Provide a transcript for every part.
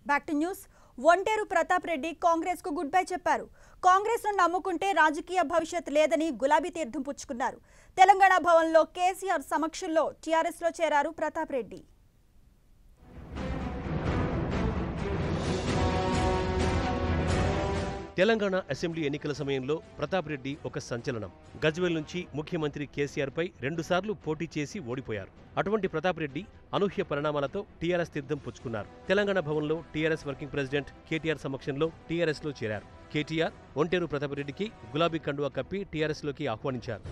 Back to news. Onteru Pratap Reddy Congress కు good bye చెప్పారు. కాంగ్రెస్ ను నమ్ముకుంటే రాజకీయ భవిష్యత్ లేదని గులాబీ తీర్థం పుచ్చుకున్నారు. తెలంగాణ భవన్లో కేసీఆర్ సమక్షంలో టీఆర్ఎస్ లో చేరారు ప్రతాప్ రెడ్డి. తెలంగాణ అసెంబ్లీ ఎన్నికల సమయంలో ప్రతాప్ రెడ్డి ఒక సంచలనం. గజ్వేల్ నుంచి ముఖ్యమంత్రి కేసీఆర్ పై 2 సార్లు పోటీ చేసి ఓడిపోయారు. అటువంటి ప్రతాప్ రెడ్డి అనూహ్య పరిణామాలతో టీఆర్ఎస్ తీర్థం పుచ్చుకున్నారు. తెలంగాణ భవన్లో టీఆర్ఎస్ వర్కింగ్ ప్రెసిడెంట్ కేటీఆర్ సమక్షంలో టీఆర్ఎస్ లో చేరారు. కేటీఆర్ ఒంటేరు ప్రతాప్ రెడ్డికి గులాబీ కండువా కప్పి టీఆర్ఎస్ లోకి ఆహ్వానించారు.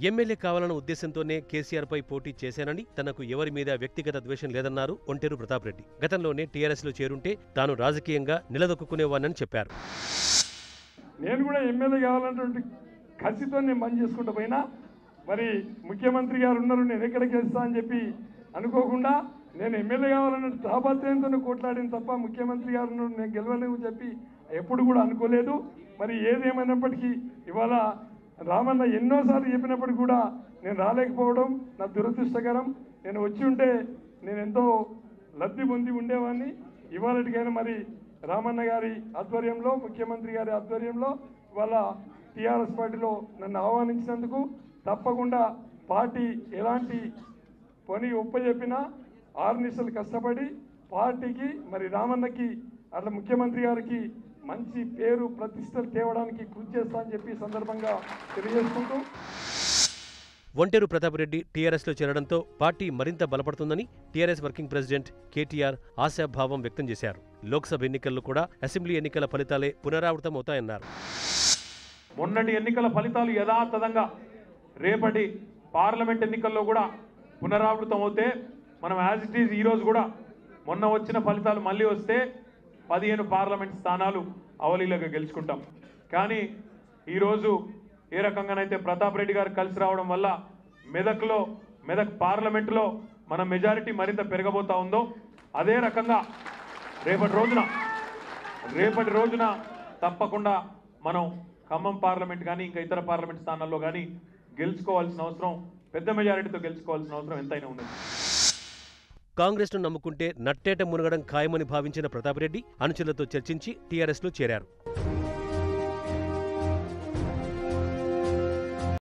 ఎమ్మెల్యే కావాలన్న ఉద్దేశంతోనే కేసీఆర్ పై పోటీ చేశానని, తనకు ఎవరి మీద వ్యక్తిగత ద్వేషం లేదన్నారు ఒంటేరు ప్రతాప్ రెడ్డి. గతంలోనే టీఆర్ఎస్ లో చేరుంటే తాను రాజకీయంగా నిలదొక్కునేవానని చెప్పారు. నేను కూడా ఎమ్మెల్యే కావాలన్నటువంటి ఖర్చుతో నేను పని చేసుకుంటూ పోయినా, మరి ముఖ్యమంత్రి గారు ఉన్నారు, నేను ఎక్కడికి వెళ్తా అని చెప్పి అనుకోకుండా నేను ఎమ్మెల్యే కావాలన్న తాపత్రయంతో కొట్లాడిన తప్ప ముఖ్యమంత్రి గారు ఉన్నారు నేను గెలవలేవు చెప్పి ఎప్పుడు కూడా అనుకోలేదు. మరి ఏదేమైనప్పటికీ ఇవాళ రామన్న ఎన్నోసార్లు చెప్పినప్పుడు కూడా నేను రాలేకపోవడం నా దురదృష్టకరం. నేను వచ్చి ఉంటే నేను ఎంతో లబ్ధి పొంది ఉండేవాడిని. ఇవాళటికైనా మరి రామన్న గారి ఆధ్వర్యంలో, ముఖ్యమంత్రి గారి ఆధ్వర్యంలో ఇవాళ టీఆర్ఎస్ పార్టీలో నన్ను ఆహ్వానించినందుకు తప్పకుండా పార్టీ ఎలాంటి పని ఒప్పజెప్పినా 6 నిమిషాలు కష్టపడి పార్టీకి మరి రామన్నకి అట్లా ముఖ్యమంత్రి గారికి మంచి పేరు ప్రతిష్టలు తేవడానికి కృషి చేస్తా అని చెప్పి సందర్భంగా తెలియజేసుకుంటూ, ఒంటేరు ప్రతాప్ రెడ్డి టీఆర్ఎస్ లో చేరడంతో పార్టీ మరింత బలపడుతుందని టీఆర్ఎస్ వర్కింగ్ ప్రెసిడెంట్ కేటీఆర్ ఆశాభావం వ్యక్తం చేశారు. లోక్సభ ఎన్నికల్లో కూడా అసెంబ్లీ ఎన్నికల ఫలితాలే పునరావృతమవుతాయన్నారు. మొన్నటి ఎన్నికల ఫలితాలు యథాతథంగా రేపటి పార్లమెంట్ ఎన్నికల్లో కూడా పునరావృతం అవుతే మనం యాజ్ ఇట్ ఈజ్ ఈరోజు కూడా మొన్న వచ్చిన ఫలితాలు మళ్ళీ వస్తే 15 పార్లమెంట్ స్థానాలు అవలీలగా గెలుచుకుంటాం. కానీ ఈరోజు ఏ రకంగానైతే ప్రతాప్ రెడ్డి గారు కలిసి రావడం వల్ల మెదక్ పార్లమెంటులో మన మెజారిటీ మరింత పెరగబోతా ఉందో, అదే రకంగా రేపటి రోజున తప్పకుండా మనం ఖమ్మం పార్లమెంట్ కానీ ఇంకా ఇతర పార్లమెంట్ స్థానాల్లో కానీ గెలుచుకోవాల్సిన అవసరం, పెద్ద మెజారిటీతో గెలుచుకోవాల్సిన అవసరం ఎంతైనా ఉంది. కాంగ్రెస్ ను నమ్ముకుంటే నట్టేట మునగడం ఖాయమని భావించిన ప్రతాప్ రెడ్డి అనుచరులతో చర్చించి టీఆర్ఎస్ లో చేరారు.